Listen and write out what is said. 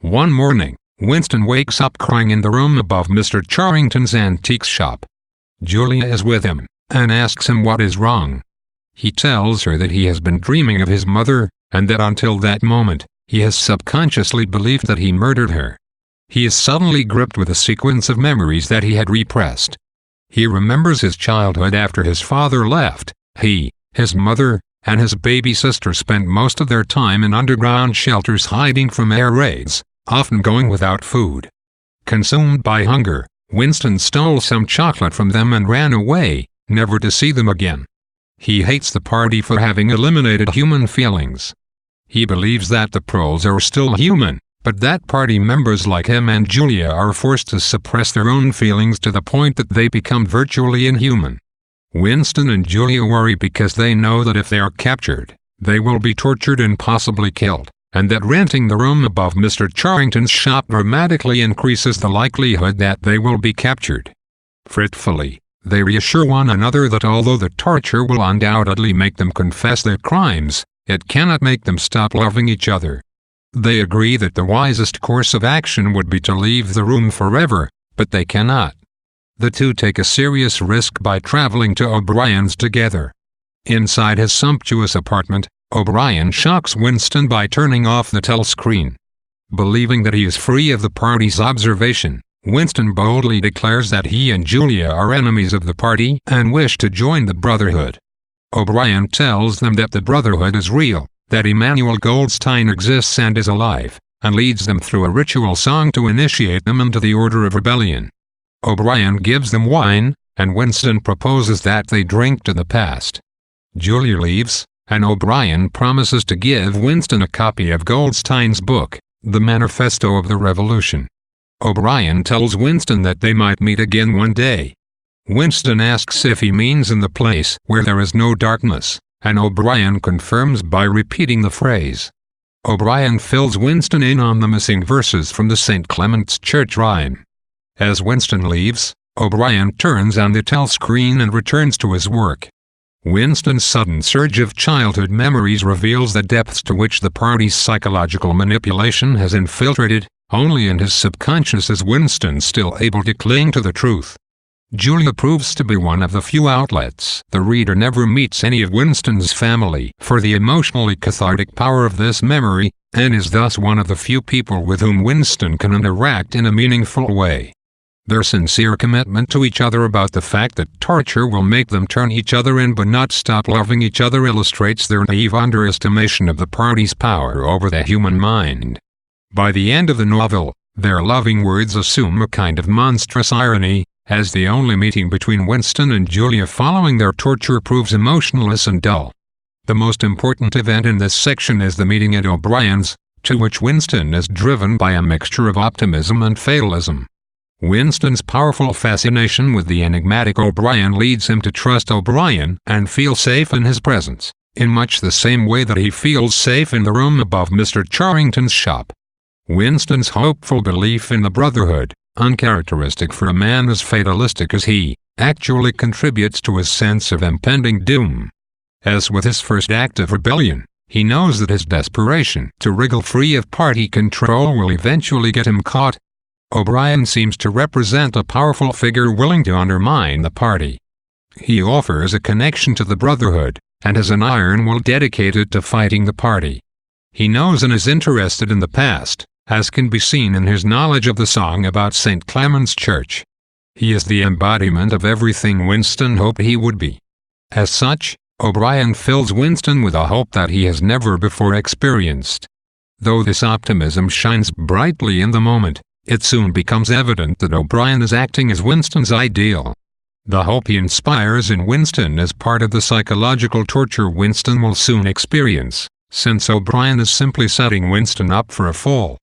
One morning, Winston wakes up crying in the room above Mr. Charrington's antique shop. Julia is with him, and asks him what is wrong. He tells her that he has been dreaming of his mother, and that until that moment, he has subconsciously believed that he murdered her. He is suddenly gripped with a sequence of memories that he had repressed. He remembers his childhood after his father left. He, his mother, and his baby sister spent most of their time in underground shelters hiding from air raids, often going without food. Consumed by hunger, Winston stole some chocolate from them and ran away, never to see them again. He hates the party for having eliminated human feelings. He believes that the proles are still human, but that party members like him and Julia are forced to suppress their own feelings to the point that they become virtually inhuman. Winston and Julia worry because they know that if they are captured, they will be tortured and possibly killed, and that renting the room above Mr. Charrington's shop dramatically increases the likelihood that they will be captured. Fretfully, they reassure one another that although the torture will undoubtedly make them confess their crimes, it cannot make them stop loving each other. They agree that the wisest course of action would be to leave the room forever, but they cannot. The two take a serious risk by traveling to O'Brien's together. Inside his sumptuous apartment, O'Brien shocks Winston by turning off the telescreen. Believing that he is free of the party's observation, Winston boldly declares that he and Julia are enemies of the party and wish to join the Brotherhood. O'Brien tells them that the Brotherhood is real, that Emmanuel Goldstein exists and is alive, and leads them through a ritual song to initiate them into the Order of Rebellion. O'Brien gives them wine, and Winston proposes that they drink to the past. Julia leaves, and O'Brien promises to give Winston a copy of Goldstein's book, The Manifesto of the Revolution. O'Brien tells Winston that they might meet again one day. Winston asks if he means in the place where there is no darkness, and O'Brien confirms by repeating the phrase. O'Brien fills Winston in on the missing verses from the St. Clement's Church rhyme. As Winston leaves, O'Brien turns on the telescreen and returns to his work. Winston's sudden surge of childhood memories reveals the depths to which the party's psychological manipulation has infiltrated. Only in his subconscious is Winston still able to cling to the truth. Julia proves to be one of the few outlets. The reader never meets any of Winston's family for the emotionally cathartic power of this memory, and is thus one of the few people with whom Winston can interact in a meaningful way. Their sincere commitment to each other about the fact that torture will make them turn each other in but not stop loving each other illustrates their naive underestimation of the party's power over the human mind. By the end of the novel, their loving words assume a kind of monstrous irony, as the only meeting between Winston and Julia following their torture proves emotionless and dull. The most important event in this section is the meeting at O'Brien's, to which Winston is driven by a mixture of optimism and fatalism. Winston's powerful fascination with the enigmatic O'Brien leads him to trust O'Brien and feel safe in his presence, in much the same way that he feels safe in the room above Mr. Charrington's shop. Winston's hopeful belief in the Brotherhood, uncharacteristic for a man as fatalistic as he, actually contributes to his sense of impending doom. As with his first act of rebellion, he knows that his desperation to wriggle free of party control will eventually get him caught. O'Brien seems to represent a powerful figure willing to undermine the party. He offers a connection to the Brotherhood, and has an iron will dedicated to fighting the party. He knows and is interested in the past, as can be seen in his knowledge of the song about St. Clement's Church. He is the embodiment of everything Winston hoped he would be. As such, O'Brien fills Winston with a hope that he has never before experienced. Though this optimism shines brightly in the moment, it soon becomes evident that O'Brien is acting as Winston's ideal. The hope he inspires in Winston is part of the psychological torture Winston will soon experience, since O'Brien is simply setting Winston up for a fall.